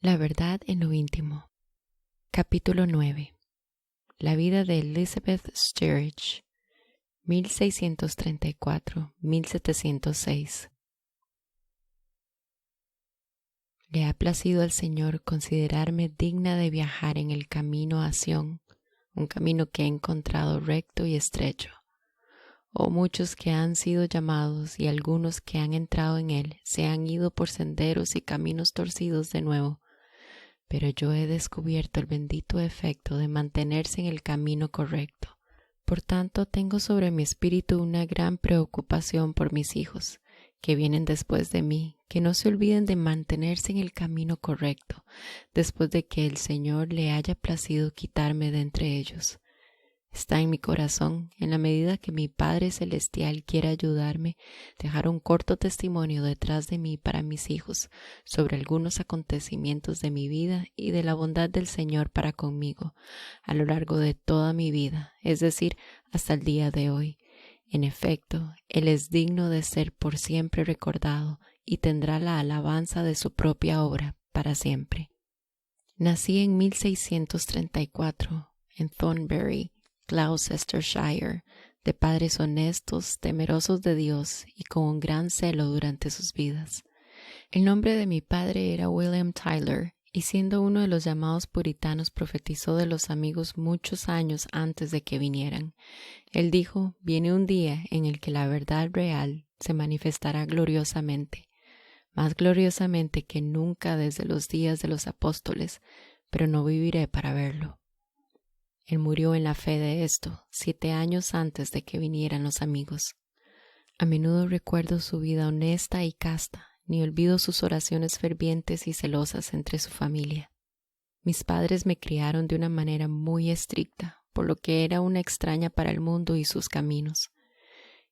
La verdad en lo íntimo. Capítulo 9. La vida de Elizabeth Sturridge, 1634-1706. Le ha placido al Señor considerarme digna de viajar en el camino a Sión, un camino que he encontrado recto y estrecho. Muchos que han sido llamados y algunos que han entrado en él se han ido por senderos y caminos torcidos de nuevo. Pero yo he descubierto el bendito efecto de mantenerse en el camino correcto. Por tanto, tengo sobre mi espíritu una gran preocupación por mis hijos, que vienen después de mí, que no se olviden de mantenerse en el camino correcto, después de que el Señor le haya placido quitarme de entre ellos. Está en mi corazón, en la medida que mi Padre Celestial quiere ayudarme, dejar un corto testimonio detrás de mí para mis hijos sobre algunos acontecimientos de mi vida y de la bondad del Señor para conmigo a lo largo de toda mi vida, es decir, hasta el día de hoy. En efecto, Él es digno de ser por siempre recordado y tendrá la alabanza de su propia obra para siempre. Nací en 1634 en Thornbury, Gloucestershire, de padres honestos, temerosos de Dios y con un gran celo durante sus vidas. El nombre de mi padre era William Tyler, y siendo uno de los llamados puritanos profetizó de los amigos muchos años antes de que vinieran. Él dijo: viene un día en el que la verdad real se manifestará gloriosamente, más gloriosamente que nunca desde los días de los apóstoles, pero no viviré para verlo. Él murió en la fe de esto, 7 años antes de que vinieran los amigos. A menudo recuerdo su vida honesta y casta, ni olvido sus oraciones fervientes y celosas entre su familia. Mis padres me criaron de una manera muy estricta, por lo que era una extraña para el mundo y sus caminos.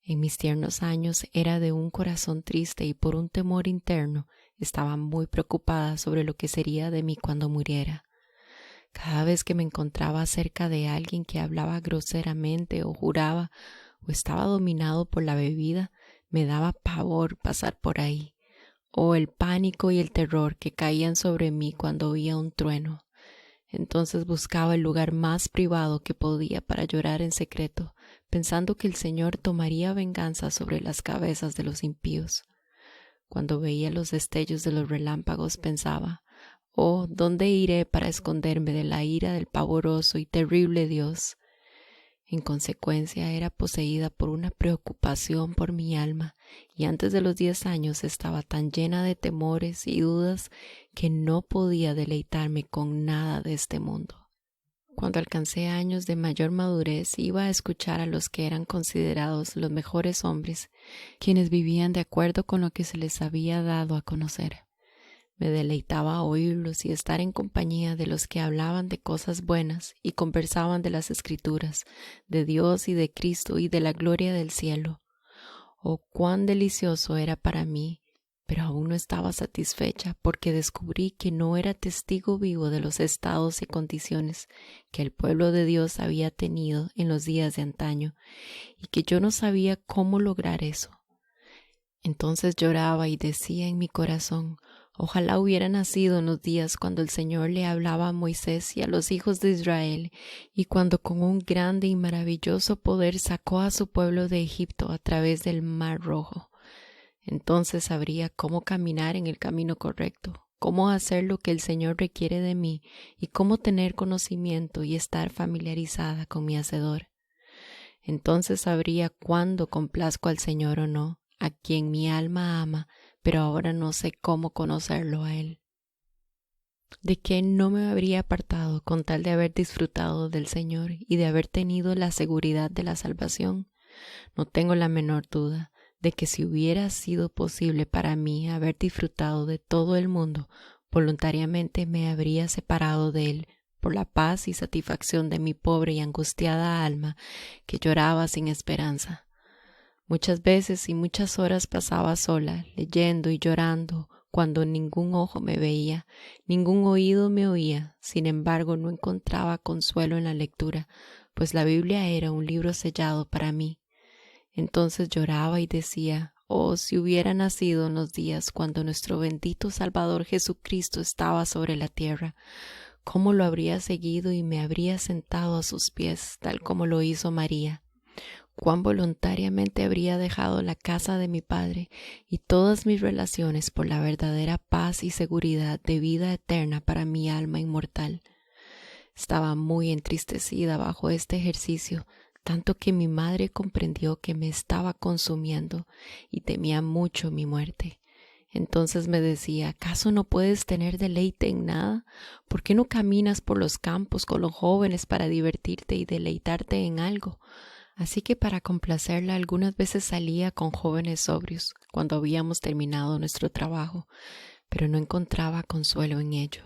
En mis tiernos años era de un corazón triste y por un temor interno estaba muy preocupada sobre lo que sería de mí cuando muriera. Cada vez que me encontraba cerca de alguien que hablaba groseramente o juraba o estaba dominado por la bebida, me daba pavor pasar por ahí, el pánico y el terror que caían sobre mí cuando oía un trueno. Entonces buscaba el lugar más privado que podía para llorar en secreto, pensando que el Señor tomaría venganza sobre las cabezas de los impíos. Cuando veía los destellos de los relámpagos pensaba: ¿dónde iré para esconderme de la ira del pavoroso y terrible Dios? En consecuencia, era poseída por una preocupación por mi alma, y antes de los 10 años estaba tan llena de temores y dudas que no podía deleitarme con nada de este mundo. Cuando alcancé años de mayor madurez, iba a escuchar a los que eran considerados los mejores hombres, quienes vivían de acuerdo con lo que se les había dado a conocer. Me deleitaba oírlos y estar en compañía de los que hablaban de cosas buenas y conversaban de las Escrituras, de Dios y de Cristo y de la gloria del cielo. Cuán delicioso era para mí, pero aún no estaba satisfecha porque descubrí que no era testigo vivo de los estados y condiciones que el pueblo de Dios había tenido en los días de antaño y que yo no sabía cómo lograr eso. Entonces lloraba y decía en mi corazón: ojalá hubiera nacido en los días cuando el Señor le hablaba a Moisés y a los hijos de Israel, y cuando con un grande y maravilloso poder sacó a su pueblo de Egipto a través del Mar Rojo. Entonces sabría cómo caminar en el camino correcto, cómo hacer lo que el Señor requiere de mí y cómo tener conocimiento y estar familiarizada con mi Hacedor. Entonces sabría cuándo complazco al Señor o no, a quien mi alma ama, pero ahora no sé cómo conocerlo a Él. ¿De qué no me habría apartado con tal de haber disfrutado del Señor y de haber tenido la seguridad de la salvación? No tengo la menor duda de que si hubiera sido posible para mí haber disfrutado de todo el mundo, voluntariamente me habría separado de Él por la paz y satisfacción de mi pobre y angustiada alma que lloraba sin esperanza. Muchas veces y muchas horas pasaba sola, leyendo y llorando, cuando ningún ojo me veía, ningún oído me oía. Sin embargo, no encontraba consuelo en la lectura, pues la Biblia era un libro sellado para mí. Entonces lloraba y decía: Oh, si hubiera nacido en los días cuando nuestro bendito Salvador Jesucristo estaba sobre la tierra, cómo lo habría seguido y me habría sentado a sus pies, tal como lo hizo María. Cuán voluntariamente habría dejado la casa de mi padre y todas mis relaciones por la verdadera paz y seguridad de vida eterna para mi alma inmortal. Estaba muy entristecida bajo este ejercicio, tanto que mi madre comprendió que me estaba consumiendo y temía mucho mi muerte. Entonces me decía, ¿acaso no puedes tener deleite en nada? ¿Por qué no caminas por los campos con los jóvenes para divertirte y deleitarte en algo? Así que para complacerla algunas veces salía con jóvenes sobrios cuando habíamos terminado nuestro trabajo, pero no encontraba consuelo en ello.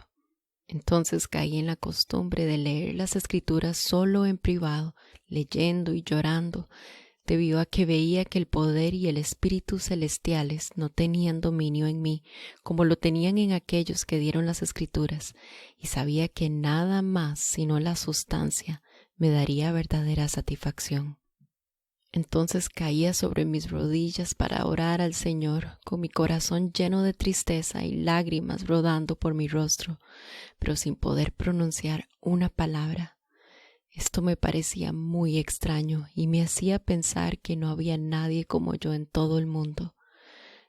Entonces caí en la costumbre de leer las escrituras solo en privado, leyendo y llorando, debido a que veía que el poder y el espíritu celestiales no tenían dominio en mí como lo tenían en aquellos que dieron las escrituras, y sabía que nada más sino la sustancia me daría verdadera satisfacción. Entonces caía sobre mis rodillas para orar al Señor, con mi corazón lleno de tristeza y lágrimas rodando por mi rostro, pero sin poder pronunciar una palabra. Esto me parecía muy extraño y me hacía pensar que no había nadie como yo en todo el mundo.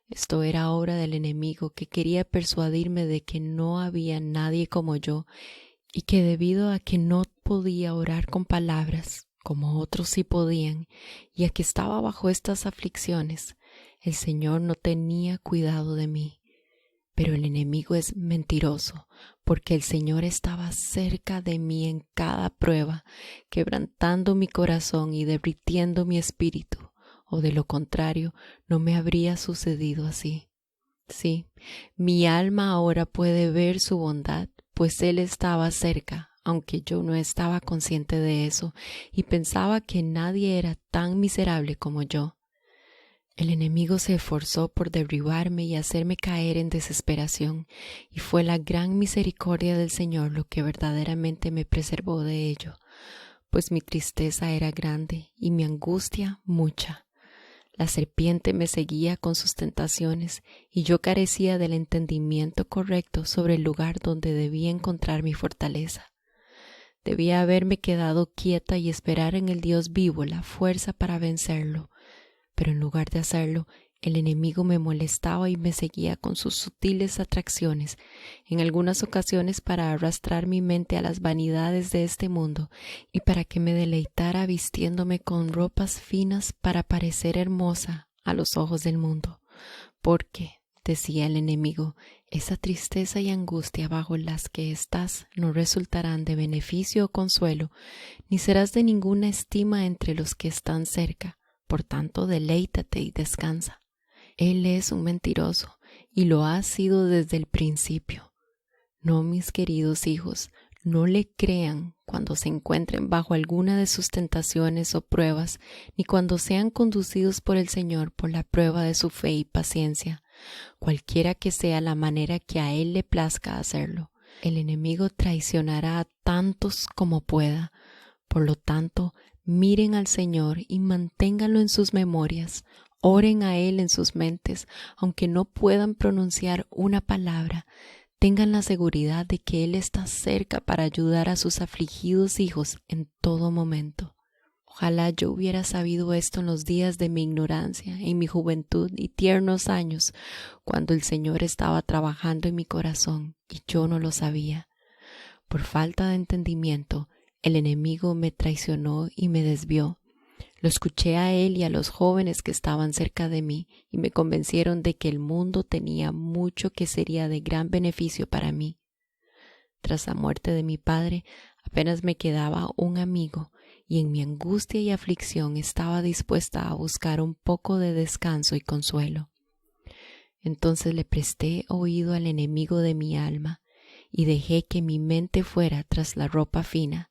Esto era obra del enemigo, que quería persuadirme de que no había nadie como yo y que debido a que no podía orar con palabras, como otros sí podían, y a que estaba bajo estas aflicciones, el Señor no tenía cuidado de mí. Pero el enemigo es mentiroso, porque el Señor estaba cerca de mí en cada prueba, quebrantando mi corazón y derritiendo mi espíritu, o de lo contrario, no me habría sucedido así. Sí, mi alma ahora puede ver su bondad, pues Él estaba cerca, aunque yo no estaba consciente de eso y pensaba que nadie era tan miserable como yo. El enemigo se esforzó por derribarme y hacerme caer en desesperación, y fue la gran misericordia del Señor lo que verdaderamente me preservó de ello, pues mi tristeza era grande y mi angustia mucha. La serpiente me seguía con sus tentaciones y yo carecía del entendimiento correcto sobre el lugar donde debía encontrar mi fortaleza. Debía haberme quedado quieta y esperar en el Dios vivo la fuerza para vencerlo, pero en lugar de hacerlo, el enemigo me molestaba y me seguía con sus sutiles atracciones, en algunas ocasiones para arrastrar mi mente a las vanidades de este mundo y para que me deleitara vistiéndome con ropas finas para parecer hermosa a los ojos del mundo. Porque, decía el enemigo, esa tristeza y angustia bajo las que estás no resultarán de beneficio o consuelo, ni serás de ninguna estima entre los que están cerca. Por tanto, deleítate y descansa. Él es un mentiroso y lo ha sido desde el principio. No, mis queridos hijos, no le crean cuando se encuentren bajo alguna de sus tentaciones o pruebas, ni cuando sean conducidos por el Señor por la prueba de su fe y paciencia, cualquiera que sea la manera que a Él le plazca hacerlo. El enemigo traicionará a tantos como pueda. Por lo tanto, miren al Señor y manténganlo en sus memorias. Oren a Él en sus mentes, aunque no puedan pronunciar una palabra. Tengan la seguridad de que Él está cerca para ayudar a sus afligidos hijos en todo momento. Ojalá yo hubiera sabido esto en los días de mi ignorancia, en mi juventud y tiernos años, cuando el Señor estaba trabajando en mi corazón y yo no lo sabía. Por falta de entendimiento, el enemigo me traicionó y me desvió. Lo escuché a él y a los jóvenes que estaban cerca de mí y me convencieron de que el mundo tenía mucho que sería de gran beneficio para mí. Tras la muerte de mi padre, apenas me quedaba un amigo y en mi angustia y aflicción estaba dispuesta a buscar un poco de descanso y consuelo. Entonces le presté oído al enemigo de mi alma y dejé que mi mente fuera tras la ropa fina.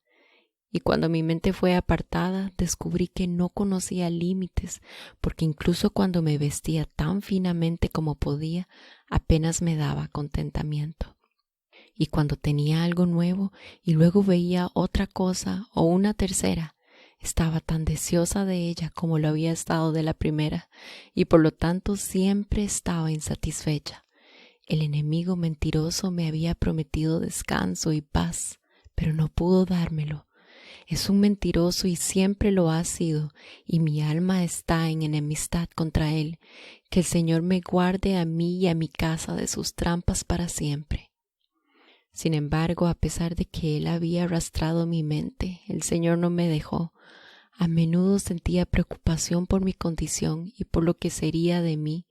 Y cuando mi mente fue apartada, descubrí que no conocía límites, porque incluso cuando me vestía tan finamente como podía, apenas me daba contentamiento. Y cuando tenía algo nuevo y luego veía otra cosa o una tercera, Estaba tan deseosa de ella como lo había estado de la primera, y por lo tanto siempre estaba insatisfecha. El enemigo mentiroso me había prometido descanso y paz, pero no pudo dármelo. Es un mentiroso y siempre lo ha sido, y mi alma está en enemistad contra él. Que el Señor me guarde a mí y a mi casa de sus trampas para siempre. Sin embargo, a pesar de que él había arrastrado mi mente, el Señor no me dejó. A menudo sentía preocupación por mi condición y por lo que sería de mí,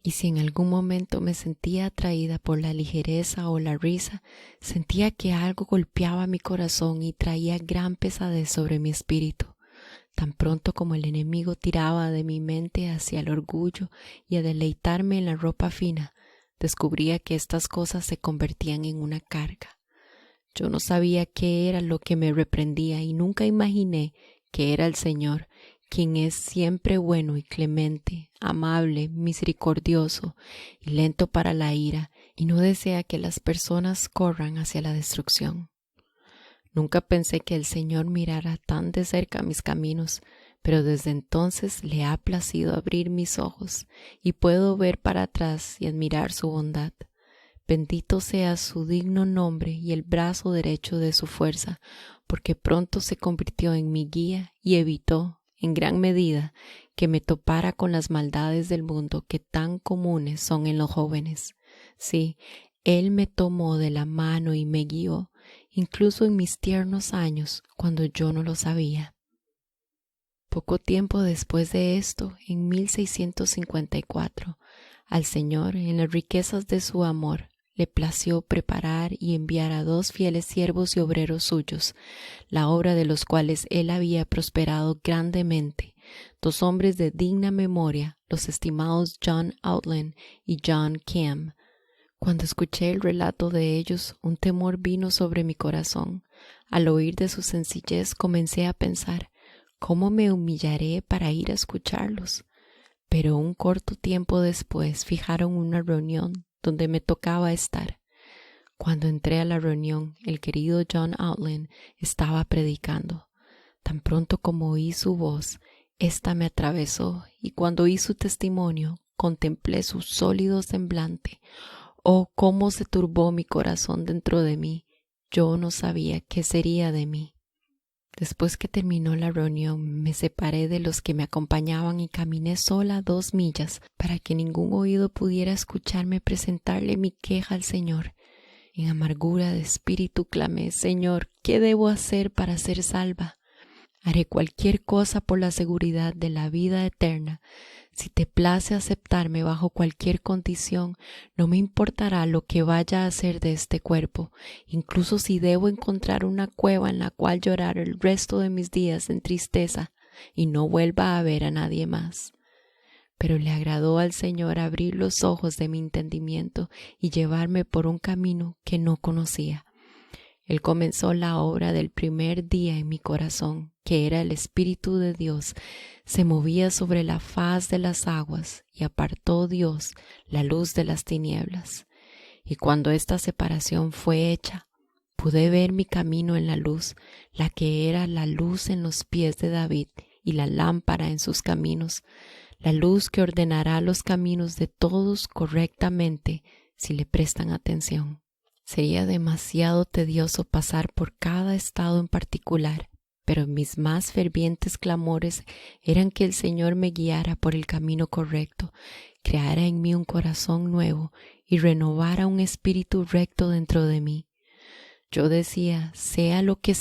y si en algún momento me sentía atraída por la ligereza o la risa, sentía que algo golpeaba mi corazón y traía gran pesadez sobre mi espíritu. Tan pronto como el enemigo tiraba de mi mente hacia el orgullo y a deleitarme en la ropa fina, descubría que estas cosas se convertían en una carga. Yo no sabía qué era lo que me reprendía y nunca imaginé que era el Señor, quien es siempre bueno y clemente, amable, misericordioso y lento para la ira, y no desea que las personas corran hacia la destrucción. Nunca pensé que el Señor mirara tan de cerca mis caminos, pero desde entonces le ha placido abrir mis ojos y puedo ver para atrás y admirar su bondad. Bendito sea su digno nombre y el brazo derecho de su fuerza, porque pronto se convirtió en mi guía y evitó, en gran medida, que me topara con las maldades del mundo que tan comunes son en los jóvenes. Sí, Él me tomó de la mano y me guió, incluso en mis tiernos años, cuando yo no lo sabía. Poco tiempo después de esto, en 1654, al Señor, en las riquezas de su amor, le plació preparar y enviar a 2 fieles siervos y obreros suyos, la obra de los cuales él había prosperado grandemente, 2 hombres de digna memoria, los estimados John Outland y John Cam. Cuando escuché el relato de ellos, un temor vino sobre mi corazón. Al oír de su sencillez, comencé a pensar, ¿cómo me humillaré para ir a escucharlos? Pero un corto tiempo después fijaron una reunión donde me tocaba estar. Cuando entré a la reunión, el querido John Outland estaba predicando. Tan pronto como oí su voz, ésta me atravesó, y cuando oí su testimonio, contemplé su sólido semblante. Oh, cómo se turbó mi corazón dentro de mí. Yo no sabía qué sería de mí. Después que terminó la reunión, me separé de los que me acompañaban y caminé sola 2 millas para que ningún oído pudiera escucharme presentarle mi queja al Señor. En amargura de espíritu clamé, Señor, ¿qué debo hacer para ser salva? Haré cualquier cosa por la seguridad de la vida eterna. Si te place aceptarme bajo cualquier condición, no me importará lo que vaya a hacer de este cuerpo, incluso si debo encontrar una cueva en la cual llorar el resto de mis días en tristeza y no vuelva a ver a nadie más. Pero le agradó al Señor abrir los ojos de mi entendimiento y llevarme por un camino que no conocía. Él comenzó la obra del primer día en mi corazón, que era el Espíritu de Dios. Se movía sobre la faz de las aguas y apartó Dios la luz de las tinieblas. Y cuando esta separación fue hecha, pude ver mi camino en la luz, la que era la luz en los pies de David y la lámpara en sus caminos, la luz que ordenará los caminos de todos correctamente si le prestan atención. Sería demasiado tedioso pasar por cada estado en particular, pero mis más fervientes clamores eran que el Señor me guiara por el camino correcto, creara en mí un corazón nuevo y renovara un espíritu recto dentro de mí. Yo decía, sea lo que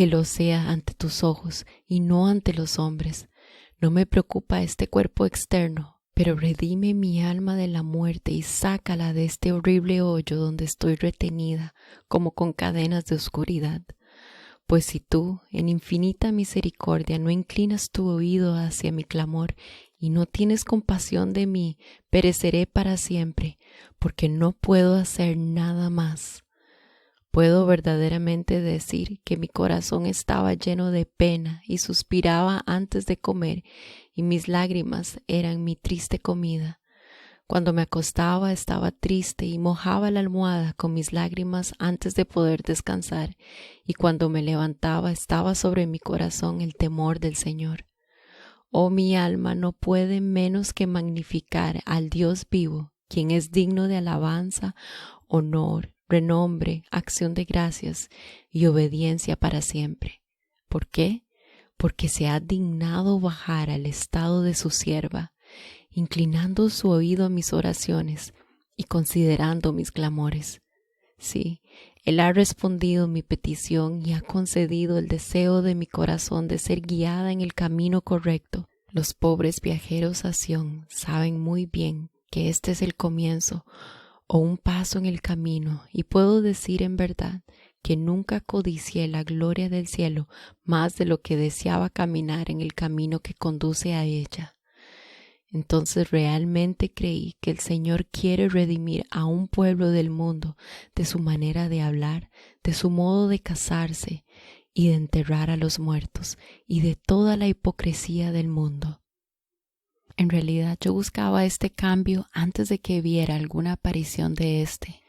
lo sea ante tus ojos y no ante los hombres. No me preocupa este cuerpo externo, pero redime mi alma de la muerte y sácala de este horrible hoyo donde estoy retenida como con cadenas de oscuridad. Pues si tú, en infinita misericordia, no inclinas tu oído hacia mi clamor y no tienes compasión de mí, pereceré para siempre, porque no puedo hacer nada más. Puedo verdaderamente decir que mi corazón estaba lleno de pena y suspiraba antes de comer, y mis lágrimas eran mi triste comida. Cuando me acostaba estaba triste y mojaba la almohada con mis lágrimas antes de poder descansar, y cuando me levantaba estaba sobre mi corazón el temor del Señor. Oh, mi alma no puede menos que magnificar al Dios vivo, quien es digno de alabanza, honor, renombre, acción de gracias y obediencia para siempre. ¿Por qué? Porque se ha dignado bajar al estado de su sierva, inclinando su oído a mis oraciones y considerando mis clamores. Sí, Él ha respondido mi petición y ha concedido el deseo de mi corazón de ser guiada en el camino correcto. Los pobres viajeros a Sión saben muy bien que este es el comienzo o un paso en el camino, y puedo decir en verdad que nunca codicié la gloria del cielo más de lo que deseaba caminar en el camino que conduce a ella. Entonces realmente creí que el Señor quiere redimir a un pueblo del mundo de su manera de hablar, de su modo de casarse y de enterrar a los muertos, y de toda la hipocresía del mundo. En realidad yo buscaba este cambio antes de que viera alguna aparición de este,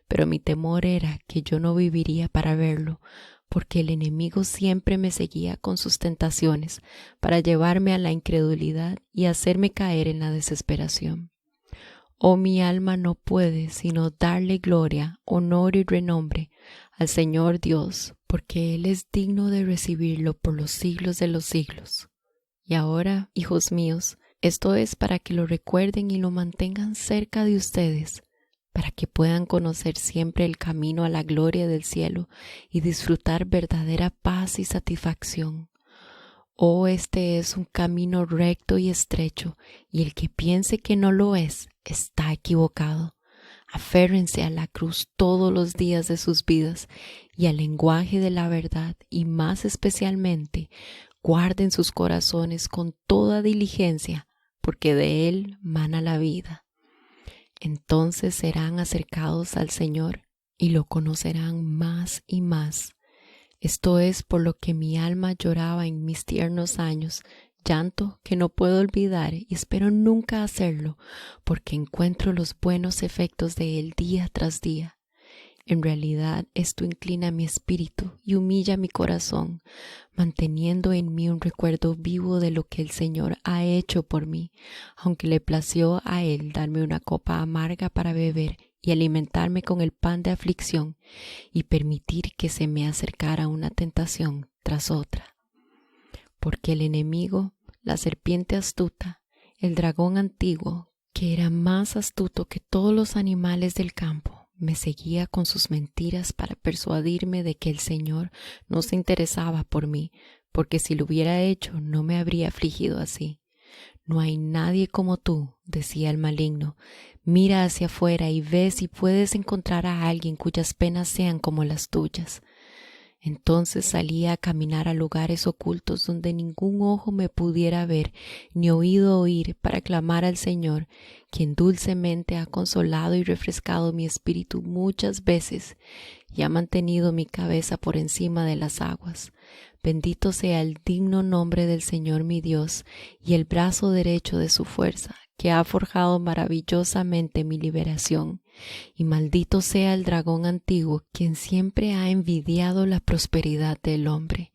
pero mi temor era que yo no viviría para verlo, porque el enemigo siempre me seguía con sus tentaciones para llevarme a la incredulidad y hacerme caer en la desesperación. Oh, mi alma no puede sino darle gloria, honor y renombre al Señor Dios, porque Él es digno de recibirlo por los siglos de los siglos. Y ahora, hijos míos, esto es para que lo recuerden y lo mantengan cerca de ustedes, para que puedan conocer siempre el camino a la gloria del cielo y disfrutar verdadera paz y satisfacción. Oh, este es un camino recto y estrecho, y el que piense que no lo es, está equivocado. Aférrense a la cruz todos los días de sus vidas y al lenguaje de la verdad, y más especialmente, guarden sus corazones con toda diligencia, porque de él mana la vida. Entonces serán acercados al Señor y lo conocerán más y más. Esto es por lo que mi alma lloraba en mis tiernos años, llanto que no puedo olvidar y espero nunca hacerlo, porque encuentro los buenos efectos de él día tras día. En realidad esto inclina mi espíritu y humilla mi corazón, manteniendo en mí un recuerdo vivo de lo que el Señor ha hecho por mí, aunque le plació a Él darme una copa amarga para beber y alimentarme con el pan de aflicción y permitir que se me acercara una tentación tras otra. Porque el enemigo, la serpiente astuta, el dragón antiguo, que era más astuto que todos los animales del campo, me seguía con sus mentiras para persuadirme de que el Señor no se interesaba por mí, porque si lo hubiera hecho no me habría afligido así. No hay nadie como tú, decía el maligno. Mira hacia afuera y ve si puedes encontrar a alguien cuyas penas sean como las tuyas. Entonces salía a caminar a lugares ocultos donde ningún ojo me pudiera ver ni oído oír, para clamar al Señor, quien dulcemente ha consolado y refrescado mi espíritu muchas veces y ha mantenido mi cabeza por encima de las aguas. Bendito sea el digno nombre del Señor mi Dios y el brazo derecho de su fuerza, que ha forjado maravillosamente mi liberación. Y maldito sea el dragón antiguo, quien siempre ha envidiado la prosperidad del hombre,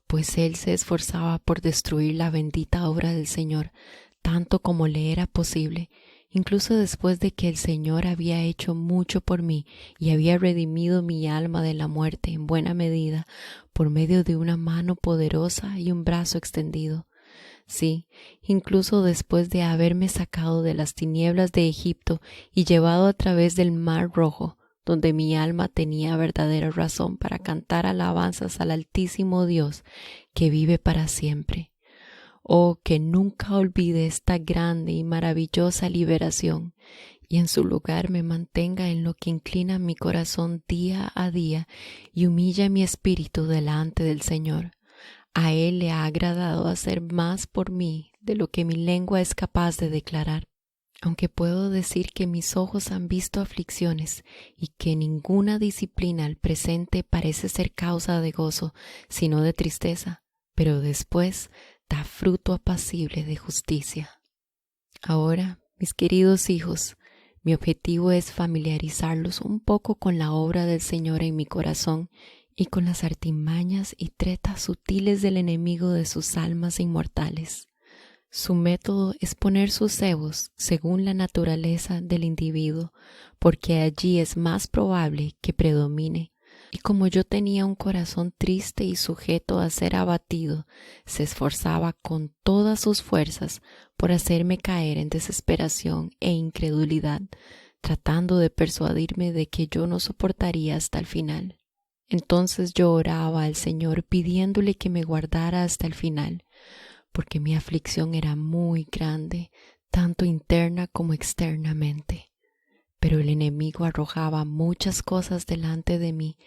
pues él se esforzaba por destruir la bendita obra del Señor, tanto como le era posible, incluso después de que el Señor había hecho mucho por mí y había redimido mi alma de la muerte en buena medida, por medio de una mano poderosa y un brazo extendido. Sí, incluso después de haberme sacado de las tinieblas de Egipto y llevado a través del Mar Rojo, donde mi alma tenía verdadera razón para cantar alabanzas al Altísimo Dios, que vive para siempre. Oh, que nunca olvide esta grande y maravillosa liberación, y en su lugar me mantenga en lo que inclina mi corazón día a día y humilla mi espíritu delante del Señor. A Él le ha agradado hacer más por mí de lo que mi lengua es capaz de declarar. Aunque puedo decir que mis ojos han visto aflicciones y que ninguna disciplina al presente parece ser causa de gozo, sino de tristeza, pero después da fruto apacible de justicia. Ahora, Mis queridos hijos, mi objetivo es familiarizarlos un poco con la obra del Señor en mi corazón y con las artimañas y tretas sutiles del enemigo de sus almas inmortales. Su método es poner sus cebos según la naturaleza del individuo, porque allí es más probable que predomine. Y como yo tenía un corazón triste y sujeto a ser abatido, se esforzaba con todas sus fuerzas por hacerme caer en desesperación e incredulidad, tratando de persuadirme de que yo no soportaría hasta el final. Entonces yo oraba al Señor pidiéndole que me guardara hasta el final, porque mi aflicción era muy grande, tanto interna como externamente. Pero el enemigo arrojaba muchas cosas delante de mí,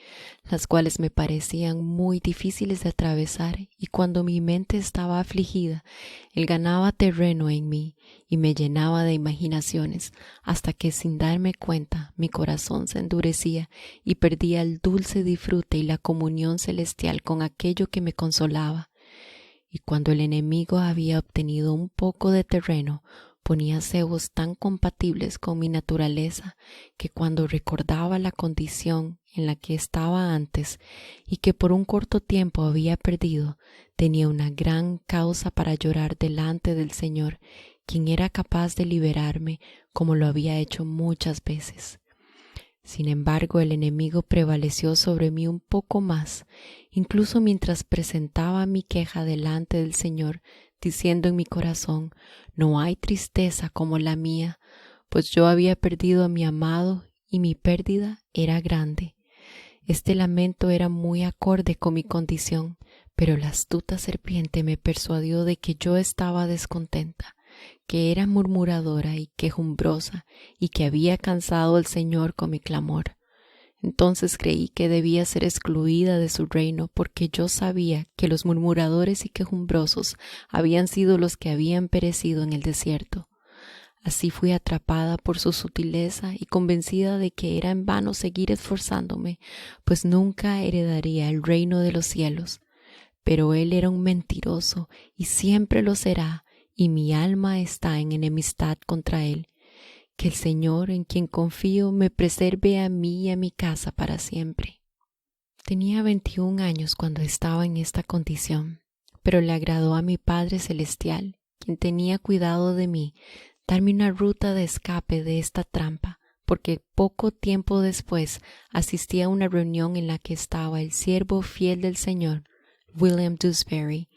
las cuales me parecían muy difíciles de atravesar, y cuando mi mente estaba afligida, él ganaba terreno en mí y me llenaba de imaginaciones, hasta que sin darme cuenta mi corazón se endurecía y perdía el dulce disfrute y la comunión celestial con aquello que me consolaba. Y cuando el enemigo había obtenido un poco de terreno, ponía cebos tan compatibles con mi naturaleza que cuando recordaba la condición en la que estaba antes y que por un corto tiempo había perdido, tenía una gran causa para llorar delante del Señor, quien era capaz de liberarme como lo había hecho muchas veces. Sin embargo, el enemigo prevaleció sobre mí un poco más, incluso mientras presentaba mi queja delante del Señor, diciendo en mi corazón: no hay tristeza como la mía, pues yo había perdido a mi amado y mi pérdida era grande. Este lamento era muy acorde con mi condición, pero la astuta serpiente me persuadió de que yo estaba descontenta, que era murmuradora y quejumbrosa, y que había cansado al Señor con mi clamor. Entonces creí que debía ser excluida de su reino, porque yo sabía que los murmuradores y quejumbrosos habían sido los que habían perecido en el desierto. Así fui atrapada por su sutileza y convencida de que era en vano seguir esforzándome, pues nunca heredaría el reino de los cielos. Pero él era un mentiroso y siempre lo será, y mi alma está en enemistad contra él. Que el Señor, en quien confío, me preserve a mí y a mi casa para siempre. Tenía 21 años cuando estaba en esta condición, pero le agradó a mi Padre Celestial, quien tenía cuidado de mí, darme una ruta de escape de esta trampa, porque poco tiempo después asistí a una reunión en la que estaba el siervo fiel del Señor, William Dewsbury.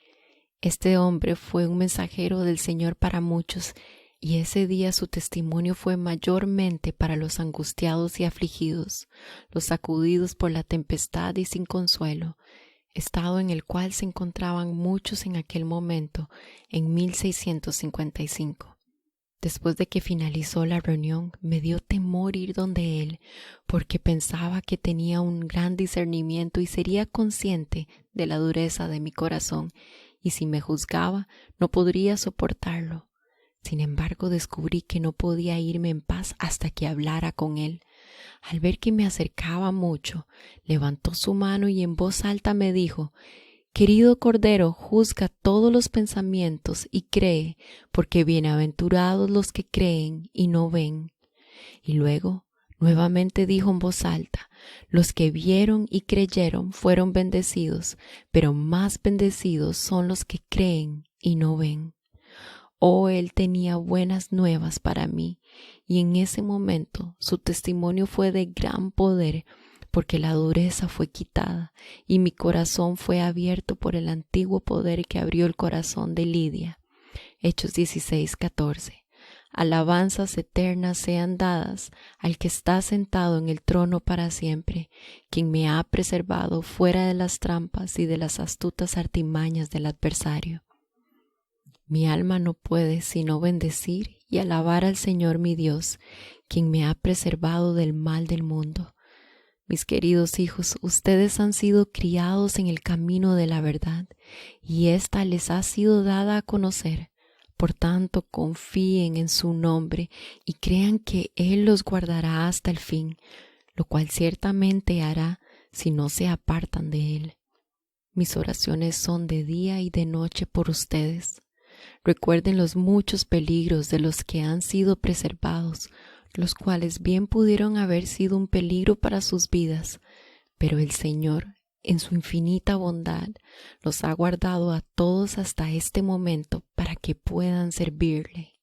Este hombre fue un mensajero del Señor para muchos, y ese día su testimonio fue mayormente para los angustiados y afligidos, los sacudidos por la tempestad y sin consuelo, estado en el cual se encontraban muchos en aquel momento, en 1655. Después de que finalizó la reunión, me dio temor ir donde él, porque pensaba que tenía un gran discernimiento y sería consciente de la dureza de mi corazón, y si me juzgaba, no podría soportarlo. Sin embargo, descubrí que no podía irme en paz hasta que hablara con él. Al ver que me acercaba mucho, levantó su mano y en voz alta me dijo: «Querido Cordero, juzga todos los pensamientos y cree, porque bienaventurados los que creen y no ven». Y luego nuevamente dijo en voz alta: «Los que vieron y creyeron fueron bendecidos, pero más bendecidos son los que creen y no ven». Oh, él tenía buenas nuevas para mí, y en ese momento su testimonio fue de gran poder, porque la dureza fue quitada y mi corazón fue abierto por el antiguo poder que abrió el corazón de Lidia. Hechos 16:14. Alabanzas eternas sean dadas al que está sentado en el trono para siempre, quien me ha preservado fuera de las trampas y de las astutas artimañas del adversario. Mi alma no puede sino bendecir y alabar al Señor mi Dios, quien me ha preservado del mal del mundo. Mis queridos hijos, ustedes han sido criados en el camino de la verdad, y ésta les ha sido dada a conocer. Por tanto, confíen en su nombre y crean que Él los guardará hasta el fin, lo cual ciertamente hará si no se apartan de Él. Mis oraciones son de día y de noche por ustedes. Recuerden los muchos peligros de los que han sido preservados, los cuales bien pudieron haber sido un peligro para sus vidas, pero el Señor, en su infinita bondad, los ha guardado a todos hasta este momento para que puedan servirle.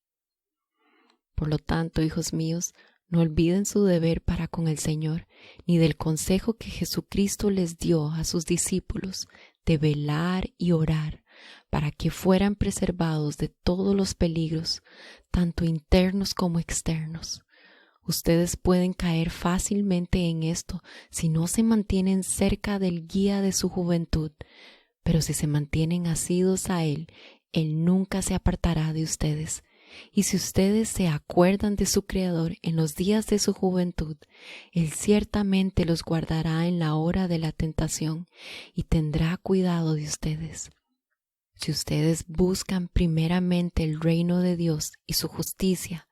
Por lo tanto, hijos míos, no olviden su deber para con el Señor, ni del consejo que Jesucristo les dio a sus discípulos de velar y orar para que fueran preservados de todos los peligros, tanto internos como externos. Ustedes pueden caer fácilmente en esto si no se mantienen cerca del guía de su juventud, pero si se mantienen asidos a Él, Él nunca se apartará de ustedes. Y si ustedes se acuerdan de su Creador en los días de su juventud, Él ciertamente los guardará en la hora de la tentación y tendrá cuidado de ustedes. Si ustedes buscan primeramente el reino de Dios y su justicia,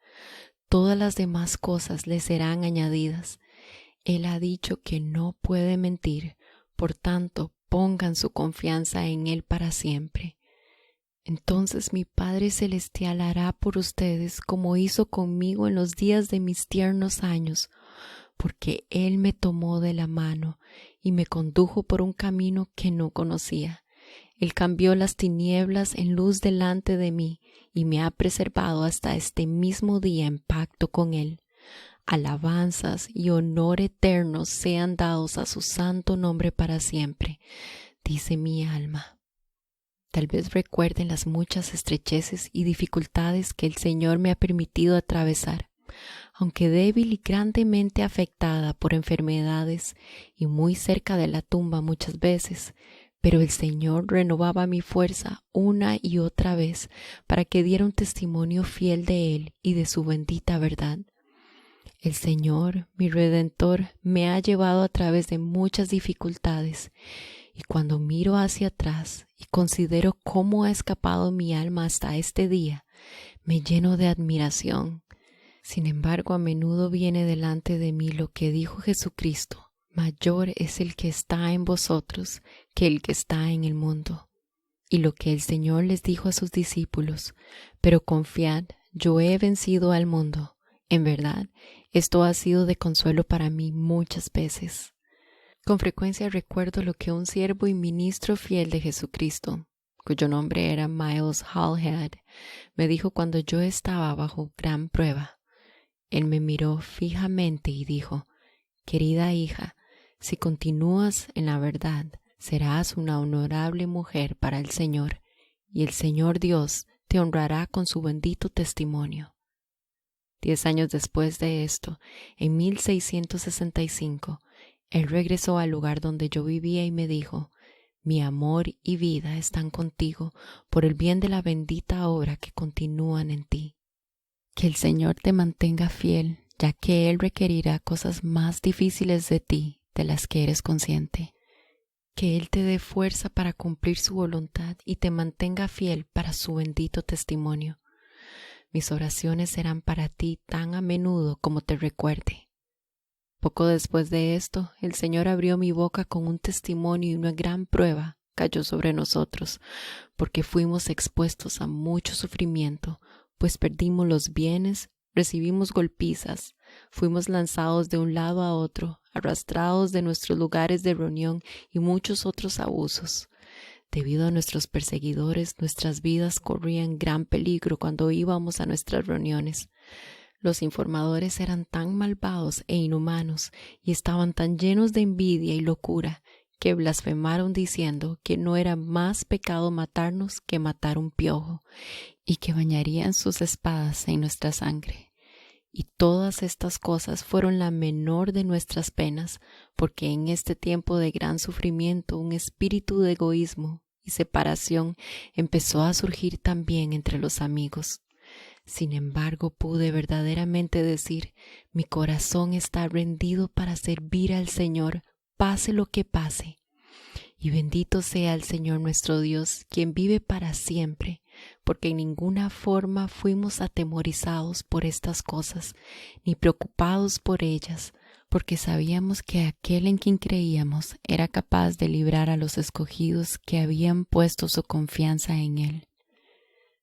todas las demás cosas les serán añadidas. Él ha dicho que no puede mentir, por tanto, pongan su confianza en Él para siempre. Entonces mi Padre Celestial hará por ustedes como hizo conmigo en los días de mis tiernos años, porque Él me tomó de la mano y me condujo por un camino que no conocía. Él cambió las tinieblas en luz delante de mí y me ha preservado hasta este mismo día en pacto con Él. Alabanzas y honor eternos sean dados a su santo nombre para siempre, dice mi alma. Tal vez recuerden las muchas estrecheces y dificultades que el Señor me ha permitido atravesar, aunque débil y grandemente afectada por enfermedades y muy cerca de la tumba muchas veces, pero el Señor renovaba mi fuerza una y otra vez para que diera un testimonio fiel de Él y de su bendita verdad. El Señor, mi Redentor, me ha llevado a través de muchas dificultades, y cuando miro hacia atrás y considero cómo ha escapado mi alma hasta este día, me lleno de admiración. Sin embargo, a menudo viene delante de mí lo que dijo Jesucristo: mayor es el que está en vosotros que el que está en el mundo. Y lo que el Señor les dijo a sus discípulos: pero confiad, yo he vencido al mundo. En verdad, esto ha sido de consuelo para mí muchas veces. Con frecuencia recuerdo lo que un siervo y ministro fiel de Jesucristo, cuyo nombre era Miles Hallhead, me dijo cuando yo estaba bajo gran prueba. Él me miró fijamente y dijo: querida hija, si continúas en la verdad, serás una honorable mujer para el Señor, y el Señor Dios te honrará con su bendito testimonio. 10 años después de esto, en 1665, Él regresó al lugar donde yo vivía y me dijo: mi amor y vida están contigo por el bien de la bendita obra que continúan en ti. Que el Señor te mantenga fiel, ya que Él requerirá cosas más difíciles de ti de las que eres consciente. Que Él te dé fuerza para cumplir su voluntad y te mantenga fiel para su bendito testimonio. Mis oraciones serán para ti tan a menudo como te recuerde. Poco después de esto, el Señor abrió mi boca con un testimonio y una gran prueba cayó sobre nosotros, porque fuimos expuestos a mucho sufrimiento, pues perdimos los bienes, recibimos golpizas, fuimos lanzados de un lado a otro, arrastrados de nuestros lugares de reunión y muchos otros abusos. Debido a nuestros perseguidores, nuestras vidas corrían gran peligro cuando íbamos a nuestras reuniones. Los informadores eran tan malvados e inhumanos y estaban tan llenos de envidia y locura que blasfemaron diciendo que no era más pecado matarnos que matar un piojo, y que bañarían sus espadas en nuestra sangre. Y todas estas cosas fueron la menor de nuestras penas, porque en este tiempo de gran sufrimiento un espíritu de egoísmo y separación empezó a surgir también entre los amigos. Sin embargo, pude verdaderamente decir: mi corazón está rendido para servir al Señor, pase lo que pase. Y bendito sea el Señor nuestro Dios, quien vive para siempre, porque en ninguna forma fuimos atemorizados por estas cosas, ni preocupados por ellas, porque sabíamos que aquel en quien creíamos era capaz de librar a los escogidos que habían puesto su confianza en Él.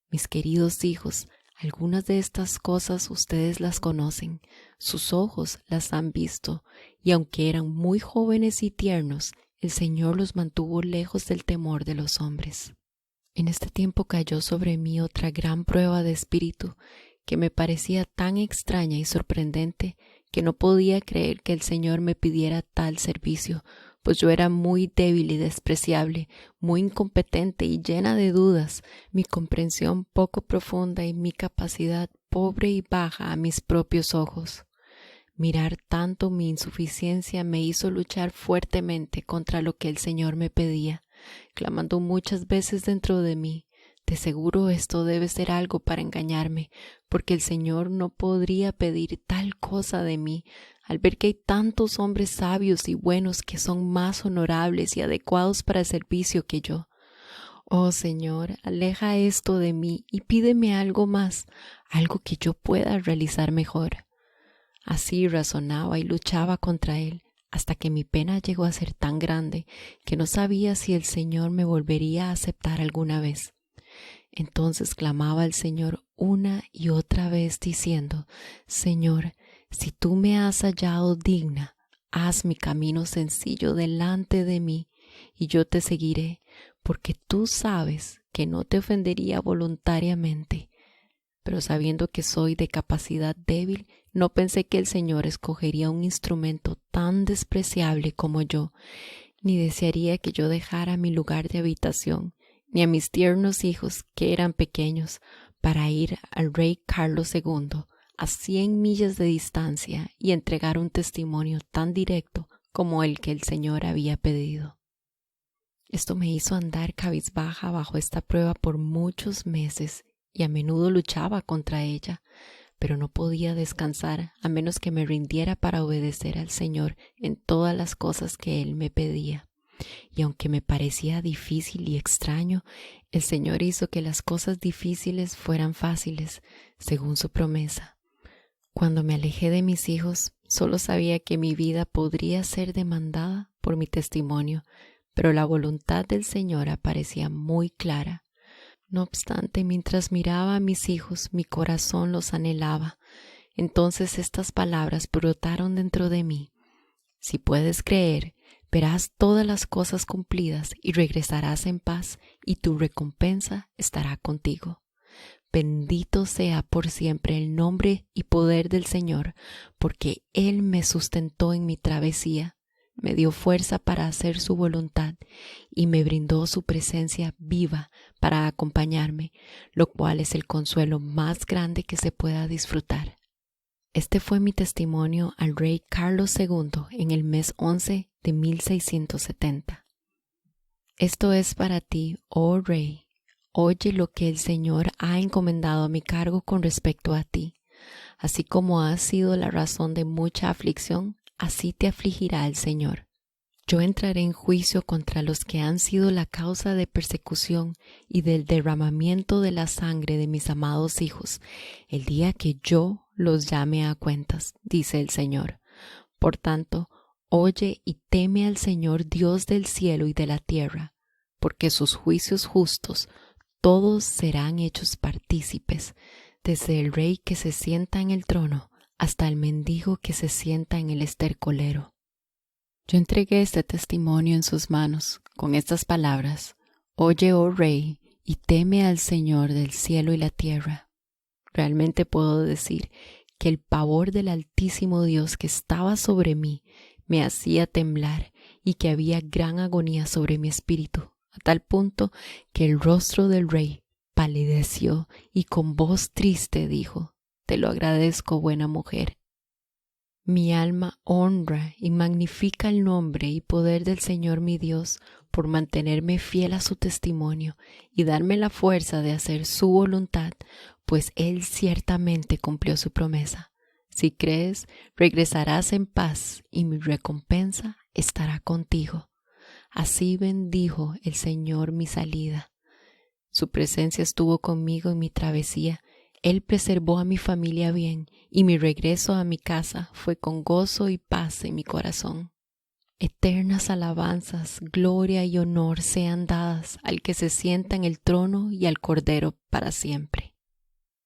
Mis queridos hijos, algunas de estas cosas ustedes las conocen, sus ojos las han visto, y aunque eran muy jóvenes y tiernos, el Señor los mantuvo lejos del temor de los hombres. En este tiempo cayó sobre mí otra gran prueba de espíritu que me parecía tan extraña y sorprendente que no podía creer que el Señor me pidiera tal servicio, pues yo era muy débil y despreciable, muy incompetente y llena de dudas, mi comprensión poco profunda y mi capacidad pobre y baja a mis propios ojos. Mirar tanto mi insuficiencia me hizo luchar fuertemente contra lo que el Señor me pedía, clamando muchas veces dentro de mí: de seguro esto debe ser algo para engañarme, porque el Señor no podría pedir tal cosa de mí, al ver que hay tantos hombres sabios y buenos que son más honorables y adecuados para el servicio que yo. Oh Señor, aleja esto de mí y pídeme algo más, algo que yo pueda realizar mejor. Así razonaba y luchaba contra él, hasta que mi pena llegó a ser tan grande que no sabía si el Señor me volvería a aceptar alguna vez. Entonces clamaba al Señor una y otra vez diciendo: Señor, si tú me has hallado digna, haz mi camino sencillo delante de mí, y yo te seguiré, porque tú sabes que no te ofendería voluntariamente. Pero sabiendo que soy de capacidad débil, no pensé que el Señor escogería un instrumento tan despreciable como yo, ni desearía que yo dejara mi lugar de habitación, ni a mis tiernos hijos, que eran pequeños, para ir al rey Carlos II a 100 millas de distancia y entregar un testimonio tan directo como el que el Señor había pedido. Esto me hizo andar cabizbaja bajo esta prueba por muchos meses, y a menudo luchaba contra ella, pero no podía descansar a menos que me rindiera para obedecer al Señor en todas las cosas que Él me pedía. Y aunque me parecía difícil y extraño, el Señor hizo que las cosas difíciles fueran fáciles, según su promesa. Cuando me alejé de mis hijos, solo sabía que mi vida podría ser demandada por mi testimonio, pero la voluntad del Señor aparecía muy clara. No obstante, mientras miraba a mis hijos, mi corazón los anhelaba. Entonces estas palabras brotaron dentro de mí: si puedes creer, verás todas las cosas cumplidas y regresarás en paz, y tu recompensa estará contigo. Bendito sea por siempre el nombre y poder del Señor, porque Él me sustentó en mi travesía, me dio fuerza para hacer su voluntad y me brindó su presencia viva para acompañarme, lo cual es el consuelo más grande que se pueda disfrutar. Este fue mi testimonio al rey Carlos II en el mes 11 de 1670. Esto es para ti, oh rey. Oye lo que el Señor ha encomendado a mi cargo con respecto a ti. Así como has sido la razón de mucha aflicción, así te afligirá el Señor. Yo entraré en juicio contra los que han sido la causa de persecución y del derramamiento de la sangre de mis amados hijos, el día que yo los llame a cuentas, dice el Señor. Por tanto, oye y teme al Señor Dios del cielo y de la tierra, porque sus juicios justos todos serán hechos partícipes, desde el rey que se sienta en el trono hasta el mendigo que se sienta en el estercolero. Yo entregué este testimonio en sus manos con estas palabras: oye, oh rey, y teme al Señor del cielo y la tierra. Realmente puedo decir que el pavor del Altísimo Dios que estaba sobre mí me hacía temblar, y que había gran agonía sobre mi espíritu, a tal punto que el rostro del rey palideció y con voz triste dijo: te lo agradezco, buena mujer. Mi alma honra y magnifica el nombre y poder del Señor mi Dios por mantenerme fiel a su testimonio y darme la fuerza de hacer su voluntad, pues Él ciertamente cumplió su promesa. Si crees, regresarás en paz y mi recompensa estará contigo. Así bendijo el Señor mi salida. Su presencia estuvo conmigo en mi travesía. Él preservó a mi familia bien, y mi regreso a mi casa fue con gozo y paz en mi corazón. Eternas alabanzas, gloria y honor sean dadas al que se sienta en el trono y al Cordero para siempre.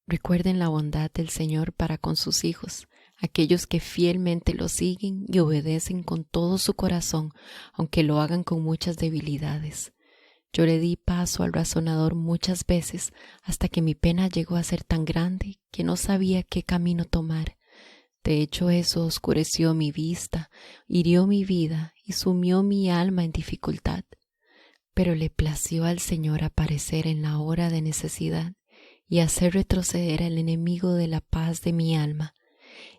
Recuerden la bondad del Señor para con sus hijos, aquellos que fielmente lo siguen y obedecen con todo su corazón, aunque lo hagan con muchas debilidades. Yo le di paso al razonador muchas veces hasta que mi pena llegó a ser tan grande que no sabía qué camino tomar. De hecho, eso oscureció mi vista, hirió mi vida y sumió mi alma en dificultad. Pero le plació al Señor aparecer en la hora de necesidad y hacer retroceder al enemigo de la paz de mi alma.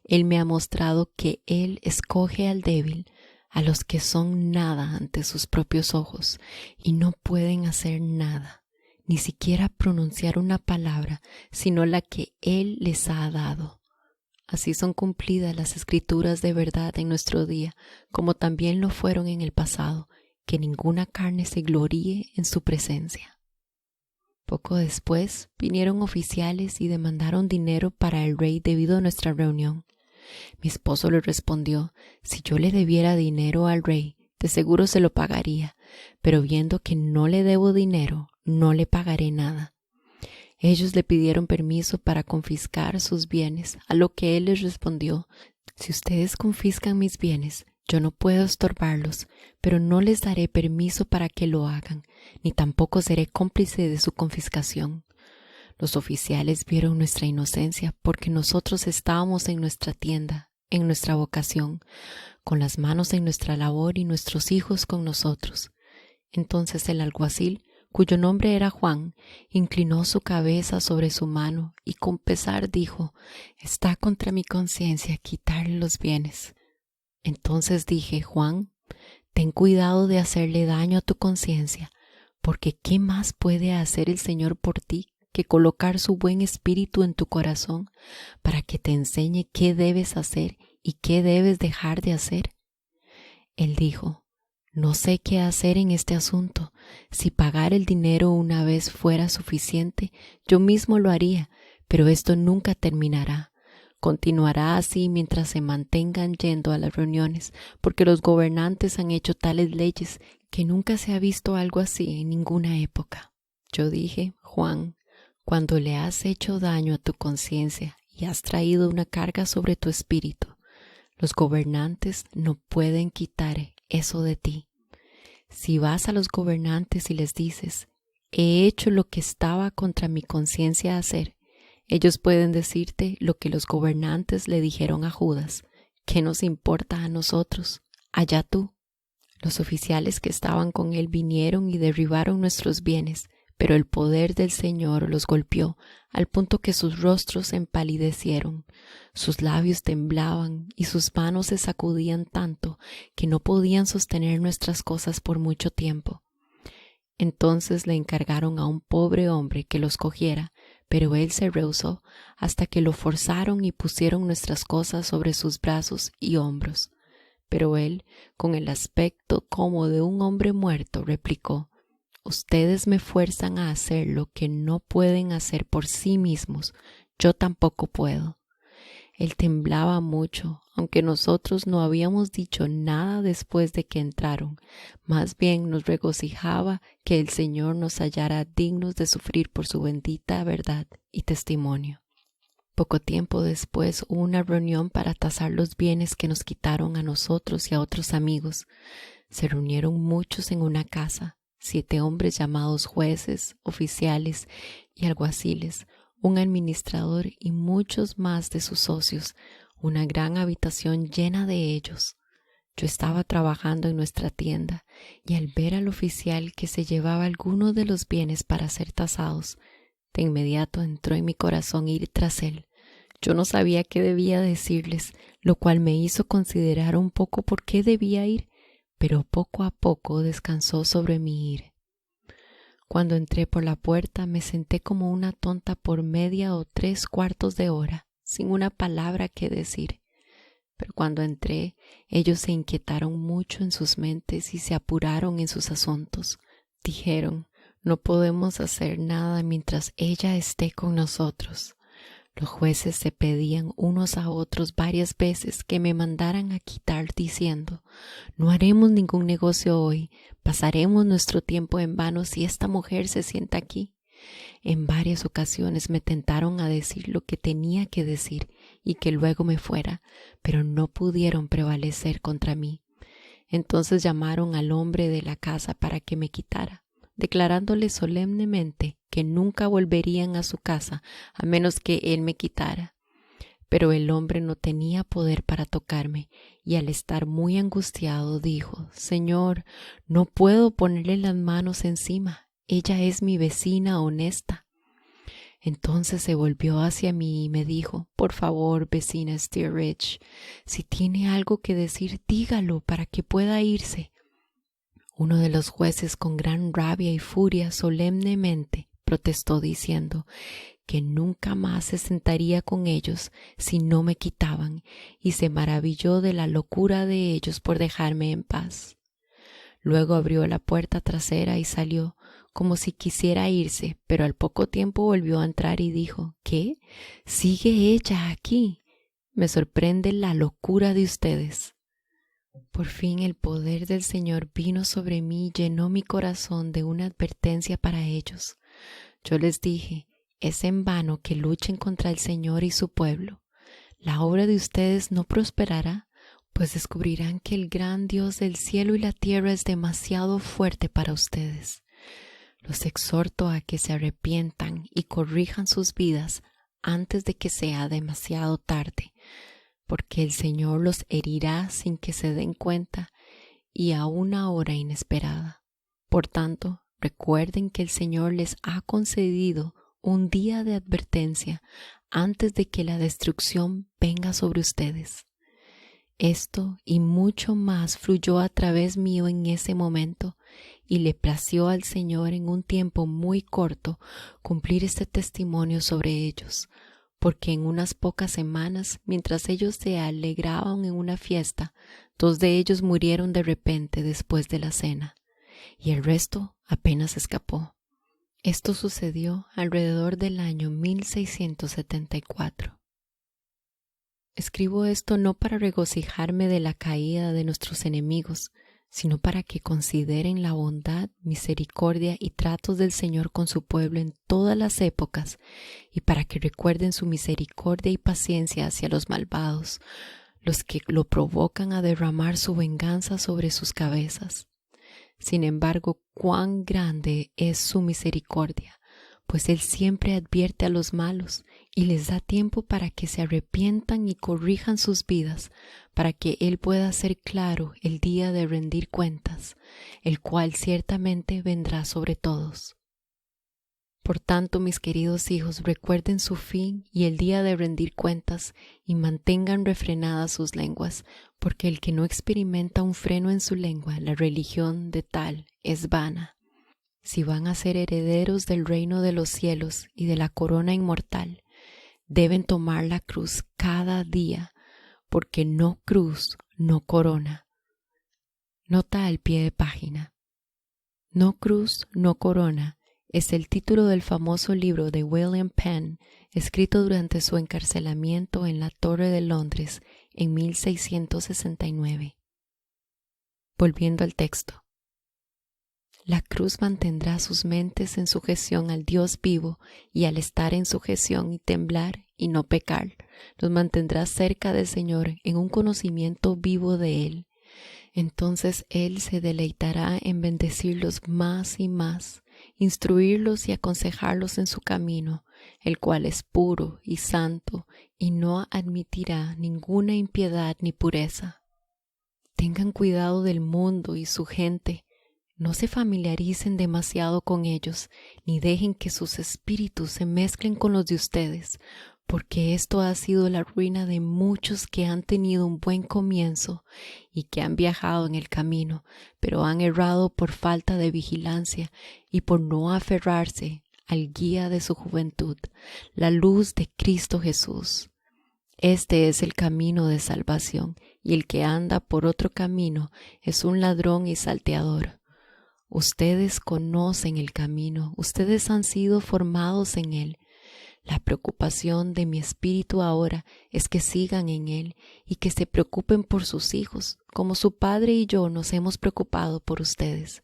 Él me ha mostrado que Él escoge al débil, a los que son nada ante sus propios ojos y no pueden hacer nada, ni siquiera pronunciar una palabra, sino la que Él les ha dado. Así son cumplidas las escrituras de verdad en nuestro día, como también lo fueron en el pasado, que ninguna carne se gloríe en su presencia. Poco después vinieron oficiales y demandaron dinero para el rey debido a nuestra reunión. Mi esposo le respondió, si yo le debiera dinero al rey, de seguro se lo pagaría, pero viendo que no le debo dinero, no le pagaré nada. Ellos le pidieron permiso para confiscar sus bienes, a lo que él les respondió, si ustedes confiscan mis bienes, yo no puedo estorbarlos, pero no les daré permiso para que lo hagan, ni tampoco seré cómplice de su confiscación. Los oficiales vieron nuestra inocencia porque nosotros estábamos en nuestra tienda, en nuestra vocación, con las manos en nuestra labor y nuestros hijos con nosotros. Entonces el alguacil, cuyo nombre era Juan, inclinó su cabeza sobre su mano y con pesar dijo, está contra mi conciencia quitarle los bienes. Entonces dije, Juan, ten cuidado de hacerle daño a tu conciencia, porque ¿qué más puede hacer el Señor por ti que colocar su buen espíritu en tu corazón para que te enseñe qué debes hacer y qué debes dejar de hacer? Él dijo, no sé qué hacer en este asunto. Si pagar el dinero una vez fuera suficiente, yo mismo lo haría, pero esto nunca terminará. Continuará así mientras se mantengan yendo a las reuniones, porque los gobernantes han hecho tales leyes que nunca se ha visto algo así en ninguna época. Yo dije, Juan, cuando le has hecho daño a tu conciencia y has traído una carga sobre tu espíritu, los gobernantes no pueden quitar eso de ti. Si vas a los gobernantes y les dices, he hecho lo que estaba contra mi conciencia hacer, ellos pueden decirte lo que los gobernantes le dijeron a Judas, ¿qué nos importa a nosotros? Allá tú. Los oficiales que estaban con él vinieron y derribaron nuestros bienes, pero el poder del Señor los golpeó al punto que sus rostros empalidecieron, sus labios temblaban y sus manos se sacudían tanto que no podían sostener nuestras cosas por mucho tiempo. Entonces le encargaron a un pobre hombre que los cogiera, pero él se rehusó hasta que lo forzaron y pusieron nuestras cosas sobre sus brazos y hombros. Pero él, con el aspecto como de un hombre muerto, replicó, ustedes me fuerzan a hacer lo que no pueden hacer por sí mismos, yo tampoco puedo. Él temblaba mucho, aunque nosotros no habíamos dicho nada después de que entraron. Más bien nos regocijaba que el Señor nos hallara dignos de sufrir por su bendita verdad y testimonio. Poco tiempo después hubo una reunión para tasar los bienes que nos quitaron a nosotros y a otros amigos. Se reunieron muchos en una casa, 7 hombres llamados jueces, oficiales y alguaciles, un administrador y muchos más de sus socios, una gran habitación llena de ellos. Yo estaba trabajando en nuestra tienda y al ver al oficial que se llevaba algunos de los bienes para ser tasados, de inmediato entró en mi corazón ir tras él. Yo no sabía qué debía decirles, lo cual me hizo considerar un poco por qué debía ir, pero poco a poco descansó sobre mi ir. Cuando entré por la puerta me senté como una tonta por media o 3/4 de hora, sin una palabra que decir. Pero cuando entré, ellos se inquietaron mucho en sus mentes y se apuraron en sus asuntos. Dijeron, no podemos hacer nada mientras ella esté con nosotros. Los jueces se pedían unos a otros varias veces que me mandaran a quitar, diciendo: no haremos ningún negocio hoy, pasaremos nuestro tiempo en vano si esta mujer se sienta aquí. En varias ocasiones me tentaron a decir lo que tenía que decir y que luego me fuera, pero no pudieron prevalecer contra mí. Entonces llamaron al hombre de la casa para que me quitara, declarándole solemnemente que nunca volverían a su casa a menos que él me quitara. Pero el hombre no tenía poder para tocarme, y al estar muy angustiado dijo: Señor, no puedo ponerle las manos encima, ella es mi vecina honesta. Entonces se volvió hacia mí y me dijo: por favor, vecina Steerage, si tiene algo que decir, dígalo para que pueda irse. Uno de los jueces, con gran rabia y furia, solemnemente protestó diciendo que nunca más se sentaría con ellos si no me quitaban, y se maravilló de la locura de ellos por dejarme en paz. Luego abrió la puerta trasera y salió, como si quisiera irse, pero al poco tiempo volvió a entrar y dijo: ¿qué? ¿Sigue ella aquí? Me sorprende la locura de ustedes. Por fin el poder del Señor vino sobre mí y llenó mi corazón de una advertencia para ellos. Yo les dije: es en vano que luchen contra el Señor y su pueblo. La obra de ustedes no prosperará, pues descubrirán que el gran Dios del cielo y la tierra es demasiado fuerte para ustedes. Los exhorto a que se arrepientan y corrijan sus vidas antes de que sea demasiado tarde, porque el Señor los herirá sin que se den cuenta y a una hora inesperada. Por tanto, recuerden que el Señor les ha concedido un día de advertencia antes de que la destrucción venga sobre ustedes. Esto y mucho más fluyó a través mío en ese momento, y le plació al Señor en un tiempo muy corto cumplir este testimonio sobre ellos, porque en unas pocas semanas, mientras ellos se alegraban en una fiesta, 2 de ellos murieron de repente después de la cena, y el resto apenas escapó. Esto sucedió alrededor del año 1674. Escribo esto no para regocijarme de la caída de nuestros enemigos, sino para que consideren la bondad, misericordia y tratos del Señor con su pueblo en todas las épocas, y para que recuerden su misericordia y paciencia hacia los malvados, los que lo provocan a derramar su venganza sobre sus cabezas. Sin embargo, cuán grande es su misericordia, pues Él siempre advierte a los malos y les da tiempo para que se arrepientan y corrijan sus vidas, para que Él pueda hacer claro el día de rendir cuentas, el cual ciertamente vendrá sobre todos. Por tanto, mis queridos hijos, recuerden su fin y el día de rendir cuentas, y mantengan refrenadas sus lenguas, porque el que no experimenta un freno en su lengua, la religión de tal es vana. Si van a ser herederos del reino de los cielos y de la corona inmortal, deben tomar la cruz cada día, porque no cruz, no corona. Nota al pie de página. No cruz, no corona es el título del famoso libro de William Penn, escrito durante su encarcelamiento en la Torre de Londres en 1669. Volviendo al texto. La cruz mantendrá sus mentes en sujeción al Dios vivo, y al estar en sujeción y temblar y no pecar, los mantendrá cerca del Señor en un conocimiento vivo de Él. Entonces Él se deleitará en bendecirlos más y más, instruirlos y aconsejarlos en su camino, el cual es puro y santo, y no admitirá ninguna impiedad ni pureza. Tengan cuidado del mundo y su gente. No se familiaricen demasiado con ellos, ni dejen que sus espíritus se mezclen con los de ustedes, porque esto ha sido la ruina de muchos que han tenido un buen comienzo y que han viajado en el camino, pero han errado por falta de vigilancia y por no aferrarse al guía de su juventud, la luz de Cristo Jesús. Este es el camino de salvación, y el que anda por otro camino es un ladrón y salteador. Ustedes conocen el camino, ustedes han sido formados en él. La preocupación de mi espíritu ahora es que sigan en Él y que se preocupen por sus hijos, como su padre y yo nos hemos preocupado por ustedes.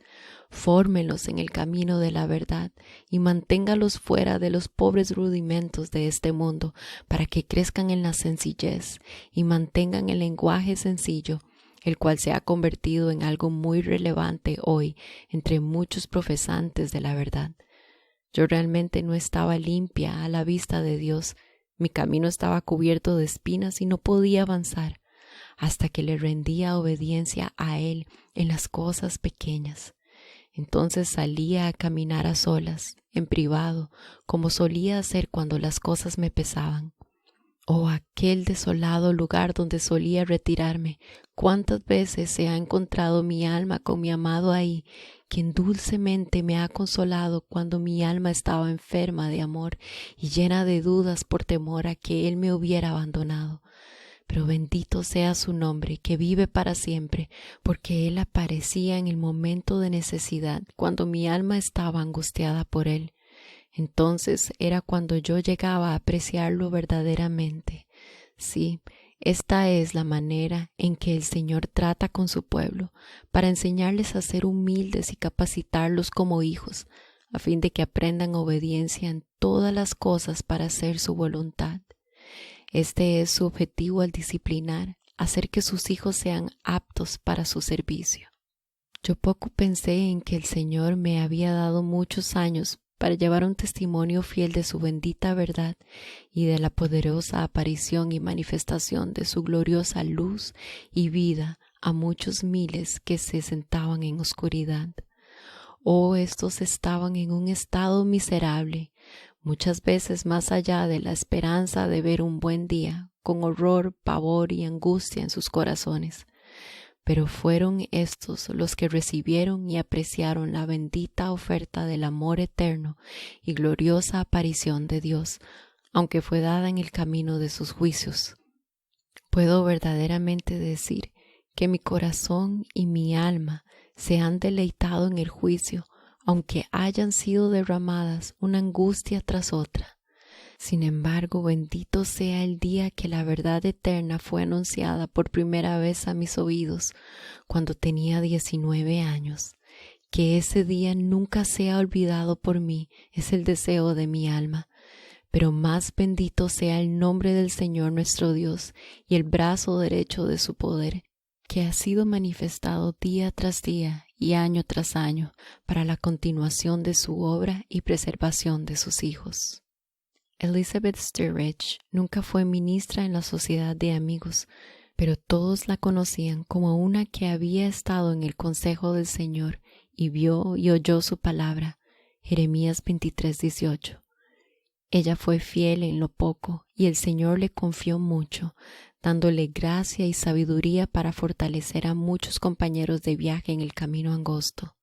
Fórmelos en el camino de la verdad y manténgalos fuera de los pobres rudimentos de este mundo para que crezcan en la sencillez y mantengan el lenguaje sencillo, el cual se ha convertido en algo muy relevante hoy entre muchos profesantes de la verdad. Yo realmente no estaba limpia a la vista de Dios. Mi camino estaba cubierto de espinas y no podía avanzar hasta que le rendía obediencia a Él en las cosas pequeñas. Entonces salía a caminar a solas, en privado, como solía hacer cuando las cosas me pesaban. Oh, aquel desolado lugar donde solía retirarme. Cuántas veces se ha encontrado mi alma con mi amado ahí, quien dulcemente me ha consolado cuando mi alma estaba enferma de amor y llena de dudas por temor a que él me hubiera abandonado. Pero bendito sea su nombre, que vive para siempre, porque él aparecía en el momento de necesidad, cuando mi alma estaba angustiada por él. Entonces era cuando yo llegaba a apreciarlo verdaderamente. Sí, esta es la manera en que el Señor trata con su pueblo, para enseñarles a ser humildes y capacitarlos como hijos, a fin de que aprendan obediencia en todas las cosas para hacer su voluntad. Este es su objetivo al disciplinar, hacer que sus hijos sean aptos para su servicio. Yo poco pensé en que el Señor me había dado muchos años para llevar un testimonio fiel de su bendita verdad y de la poderosa aparición y manifestación de su gloriosa luz y vida a muchos miles que se sentaban en oscuridad. Oh, estos estaban en un estado miserable, muchas veces más allá de la esperanza de ver un buen día, con horror, pavor y angustia en sus corazones. Pero fueron estos los que recibieron y apreciaron la bendita oferta del amor eterno y gloriosa aparición de Dios, aunque fue dada en el camino de sus juicios. Puedo verdaderamente decir que mi corazón y mi alma se han deleitado en el juicio, aunque hayan sido derramadas una angustia tras otra. Sin embargo, bendito sea el día que la verdad eterna fue anunciada por primera vez a mis oídos cuando tenía 19 años. Que ese día nunca sea olvidado por mí es el deseo de mi alma. Pero más bendito sea el nombre del Señor nuestro Dios y el brazo derecho de su poder, que ha sido manifestado día tras día y año tras año para la continuación de su obra y preservación de sus hijos. Elizabeth Sturridge nunca fue ministra en la Sociedad de Amigos, pero todos la conocían como una que había estado en el consejo del Señor y vio y oyó su palabra. Jeremías 23:18. Ella fue fiel en lo poco y el Señor le confió mucho, dándole gracia y sabiduría para fortalecer a muchos compañeros de viaje en el camino angosto.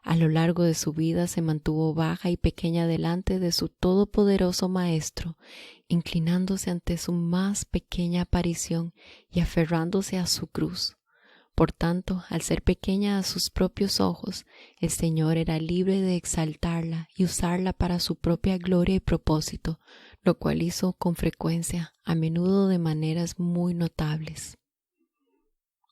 A lo largo de su vida se mantuvo baja y pequeña delante de su todopoderoso Maestro, inclinándose ante su más pequeña aparición y aferrándose a su cruz. Por tanto, al ser pequeña a sus propios ojos, el Señor era libre de exaltarla y usarla para su propia gloria y propósito, lo cual hizo con frecuencia, a menudo de maneras muy notables.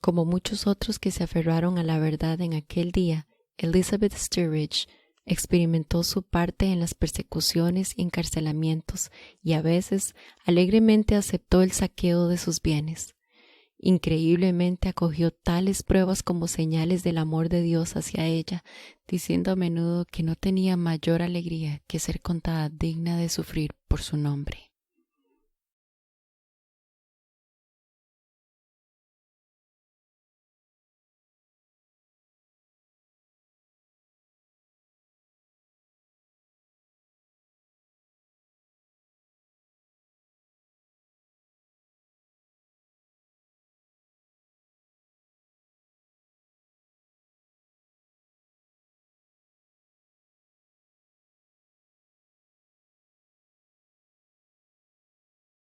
Como muchos otros que se aferraron a la verdad en aquel día, Elizabeth Sturridge experimentó su parte en las persecuciones y encarcelamientos y a veces alegremente aceptó el saqueo de sus bienes. Increíblemente acogió tales pruebas como señales del amor de Dios hacia ella, diciendo a menudo que no tenía mayor alegría que ser contada digna de sufrir por su nombre.